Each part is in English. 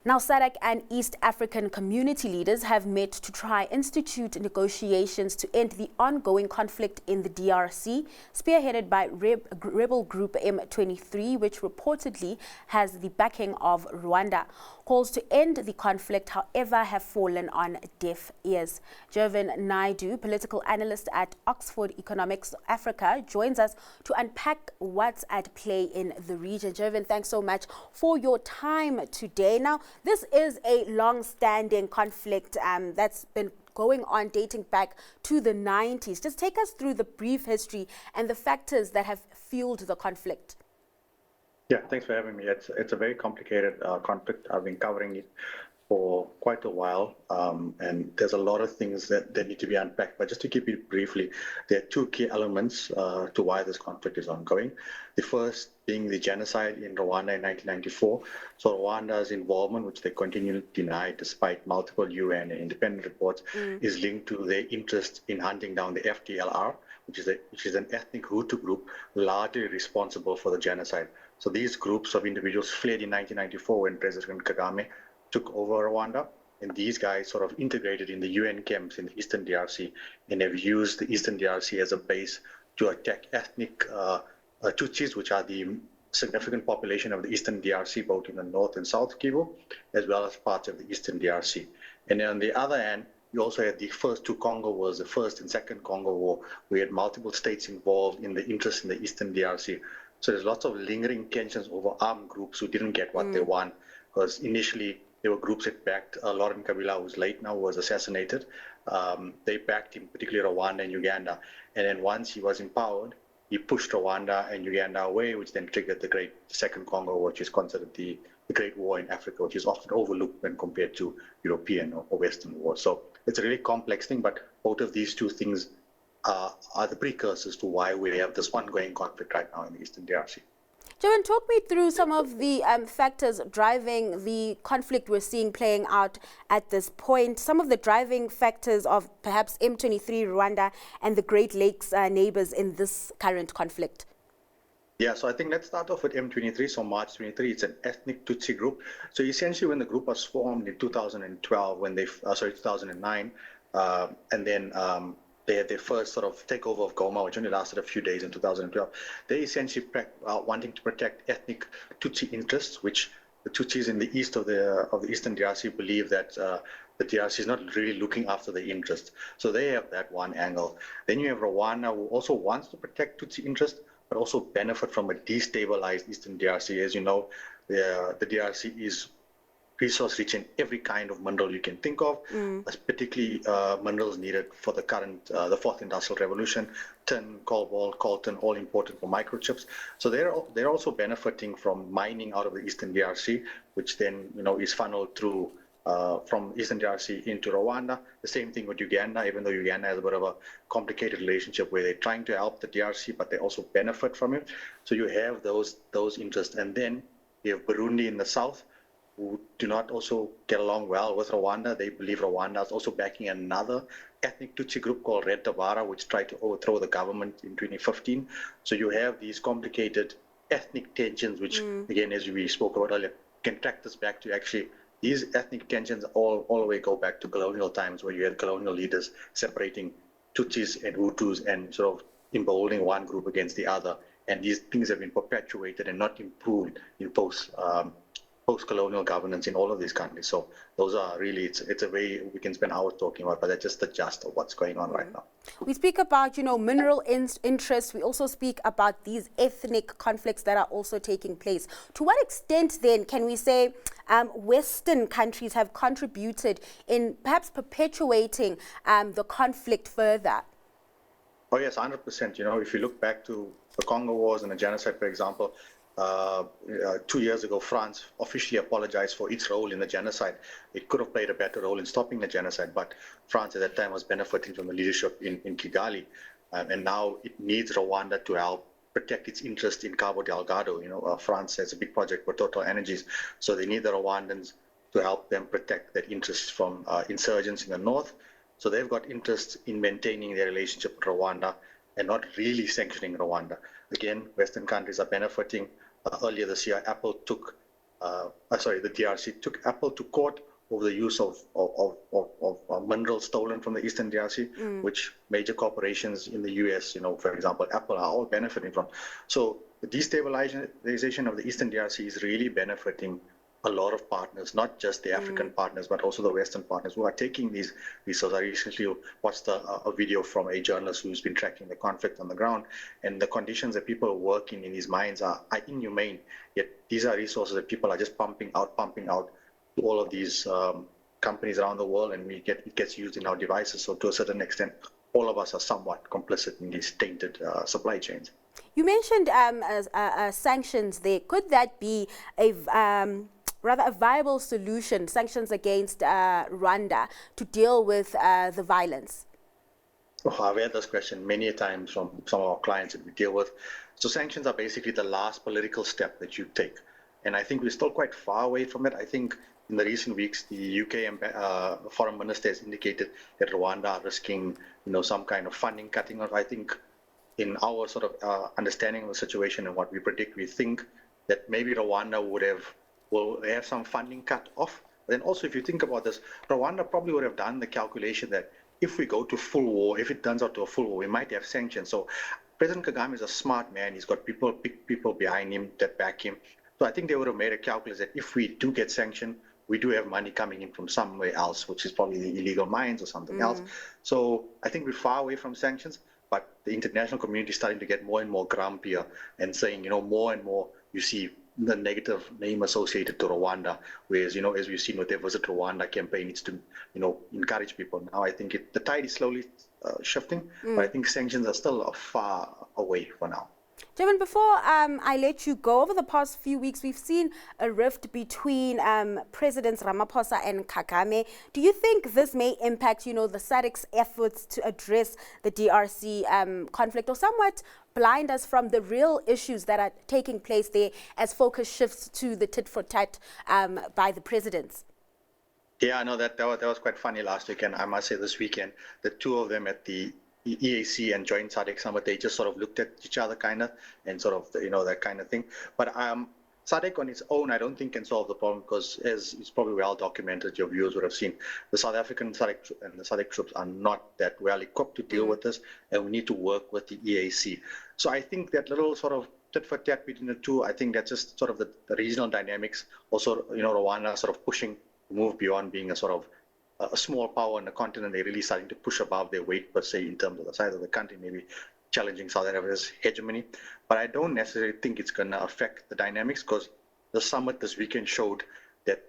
Now, SADC and East African community leaders have met to try institute negotiations to end the ongoing conflict in the DRC, spearheaded by rebel group M23, which reportedly has the backing of Rwanda. Calls to end the conflict, however, have fallen on deaf ears. Jervin Naidoo, political analyst at Oxford Economics Africa, joins us to unpack what's at play in the region. Jervin, thanks so much for your time today. Now, this is a long-standing conflict that's been going on dating back to the 90s. Just take us through the brief history and the factors that have fueled the conflict. Yeah, thanks for having me. It's a very complicated conflict. I've been covering it for quite a while, and there's a lot of things that need to be unpacked. But just to keep it briefly, there are two key elements to why this conflict is ongoing. The first being the genocide in Rwanda in 1994. So Rwanda's involvement, which they continue to deny despite multiple UN and independent reports, is linked to their interest in hunting down the FDLR, which is an ethnic Hutu group largely responsible for the genocide. So these groups of individuals fled in 1994 when President Kagame took over Rwanda, and these guys sort of integrated in the UN camps in the Eastern DRC and have used the Eastern DRC as a base to attack ethnic Tutsis, which are the significant population of the Eastern DRC, both in the North and South Kivu, as well as parts of the Eastern DRC. And then on the other hand, you also had the first two Congo wars, the first and second Congo war. We had multiple states involved in the interest in the Eastern DRC. So there's lots of lingering tensions over armed groups who didn't get what they want, because initially there were groups that backed Laurent Kabila, who's late now, was assassinated. They backed him, particularly Rwanda and Uganda. And then once he was empowered, he pushed Rwanda and Uganda away, which then triggered the Second Congo War, which is considered the Great War in Africa, which is often overlooked when compared to European or Western wars. So it's a really complex thing, but both of these two things are the precursors to why we have this ongoing conflict right now in the Eastern DRC. Jervin, talk me through some of the factors driving the conflict we're seeing playing out at this point, some of the driving factors of perhaps M23, Rwanda, and the Great Lakes neighbors in this current conflict. Yeah, so I think let's start off with M23. So March 23, it's an ethnic Tutsi group. So essentially when the group was formed in 2012, 2009, and then they had their first sort of takeover of Goma, which only lasted a few days in 2012. They essentially wanting to protect ethnic Tutsi interests, which the Tutsis in the east of the Eastern DRC believe that the DRC is not really looking after their interests. So they have that one angle. Then you have Rwanda, who also wants to protect Tutsi interests, but also benefit from a destabilized Eastern DRC. As you know, the DRC is resource rich in every kind of mineral you can think of, particularly minerals needed for the current, the fourth industrial revolution, tin, cobalt, coltan, all important for microchips. So they're also benefiting from mining out of the Eastern DRC, which then is funneled through from Eastern DRC into Rwanda. The same thing with Uganda, even though Uganda has a bit of a complicated relationship where they're trying to help the DRC, but they also benefit from it. So you have those interests. And then you have Burundi in the south, who do not also get along well with Rwanda. They believe Rwanda is also backing another ethnic Tutsi group called Red Tabara, which tried to overthrow the government in 2015. So you have these complicated ethnic tensions, which, again, as we spoke about earlier, can track this back to actually these ethnic tensions all the way go back to colonial times, where you had colonial leaders separating Tutsis and Hutus and sort of emboldening one group against the other. And these things have been perpetuated and not improved in post-colonial governance in all of these countries. So those are really, it's a way we can spend hours talking about, but that's just the gist of what's going on right now. We speak about, mineral interests. We also speak about these ethnic conflicts that are also taking place. To what extent then can we say Western countries have contributed in perhaps perpetuating the conflict further? Oh yes, 100%. If you look back to the Congo Wars and the genocide, for example, 2 years ago, France officially apologized for its role in the genocide. It could have played a better role in stopping the genocide, but France at that time was benefiting from the leadership in Kigali. And now it needs Rwanda to help protect its interest in Cabo Delgado. France has a big project for Total Energies, so they need the Rwandans to help them protect that interest from insurgents in the north. So they've got interest in maintaining their relationship with Rwanda and not really sanctioning Rwanda. Again, Western countries are benefiting. Earlier this year, Apple took the DRC took Apple to court over the use of minerals stolen from the Eastern DRC, which major corporations in the US, for example, Apple, are all benefiting from. So the destabilization of the Eastern DRC is really benefiting a lot of partners, not just the African partners, but also the Western partners who are taking these resources. I recently watched a video from a journalist who's been tracking the conflict on the ground, and the conditions that people are working in these mines are inhumane. Yet these are resources that people are just pumping out to all of these companies around the world, and it gets used in our devices. So to a certain extent, all of us are somewhat complicit in these tainted supply chains. You mentioned sanctions there. Could that be rather a viable solution, sanctions against Rwanda, to deal with the violence? Oh, I've had this question many times from some of our clients that we deal with. So sanctions are basically the last political step that you take. And I think we're still quite far away from it. I think in the recent weeks, the UK foreign minister has indicated that Rwanda are risking, some kind of funding cutting off. I think in our sort of understanding of the situation and what we predict, we think that maybe Rwanda will have some funding cut off. Then also, if you think about this, Rwanda probably would have done the calculation that if we go to full war, if it turns out to a full war, we might have sanctions. So President Kagame is a smart man. He's got big people behind him that back him. So I think they would have made a calculus that if we do get sanctioned, we do have money coming in from somewhere else, which is probably the illegal mines or something else. So I think we're far away from sanctions, but the international community is starting to get more and more grumpier and saying, more and more you see the negative name associated to Rwanda, whereas, as we've seen with their Visit Rwanda campaign, it's to, encourage people. Now I think the tide is slowly shifting, but I think sanctions are still far away for now. Jervin, before I let you go, over the past few weeks, we've seen a rift between Presidents Ramaphosa and Kagame. Do you think this may impact, the SADC's efforts to address the DRC conflict, or somewhat blind us from the real issues that are taking place there as focus shifts to the tit-for-tat by the presidents? Yeah, I know that was quite funny last weekend. I must say this weekend, the two of them at the EAC and joint SADC summit, they just sort of looked at each other and sort of, that kind of thing. But SADC on its own, I don't think can solve the problem, because as it's probably well documented, your viewers would have seen, the South African SADC and the SADC troops are not that well equipped to deal with this, and we need to work with the EAC. So I think that little sort of tit for tat between the two, I think that's just sort of the regional dynamics. Also, Rwanda sort of pushing to move beyond being a sort of a small power on the continent. They're really starting to push above their weight, per se, in terms of the size of the country, maybe challenging South Africa's hegemony. But I don't necessarily think it's going to affect the dynamics, because the summit this weekend showed that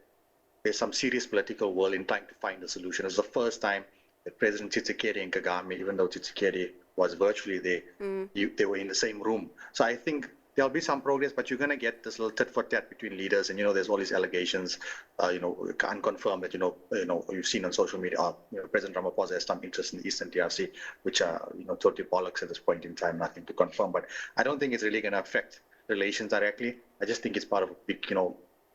there's some serious political will in trying to find a solution. It's the first time that President Tshisekedi and Kagame, even though Tshisekedi was virtually there, they were in the same room. So I think there'll be some progress, but you're going to get this little tit-for-tat between leaders, and there's all these allegations, unconfirmed that you've seen on social media. President Ramaphosa has some interest in the Eastern DRC, which are totally bollocks at this point in time, nothing to confirm. But I don't think it's really going to affect relations directly. I just think it's part of a big,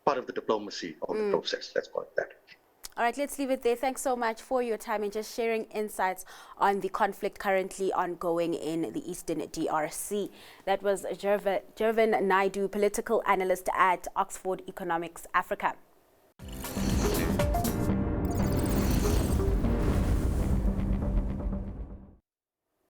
part of the diplomacy of the process. Let's call it that. All right, let's leave it there. Thanks so much for your time and just sharing insights on the conflict currently ongoing in the Eastern DRC. That was Jervin Naidoo, political analyst at Oxford Economics Africa.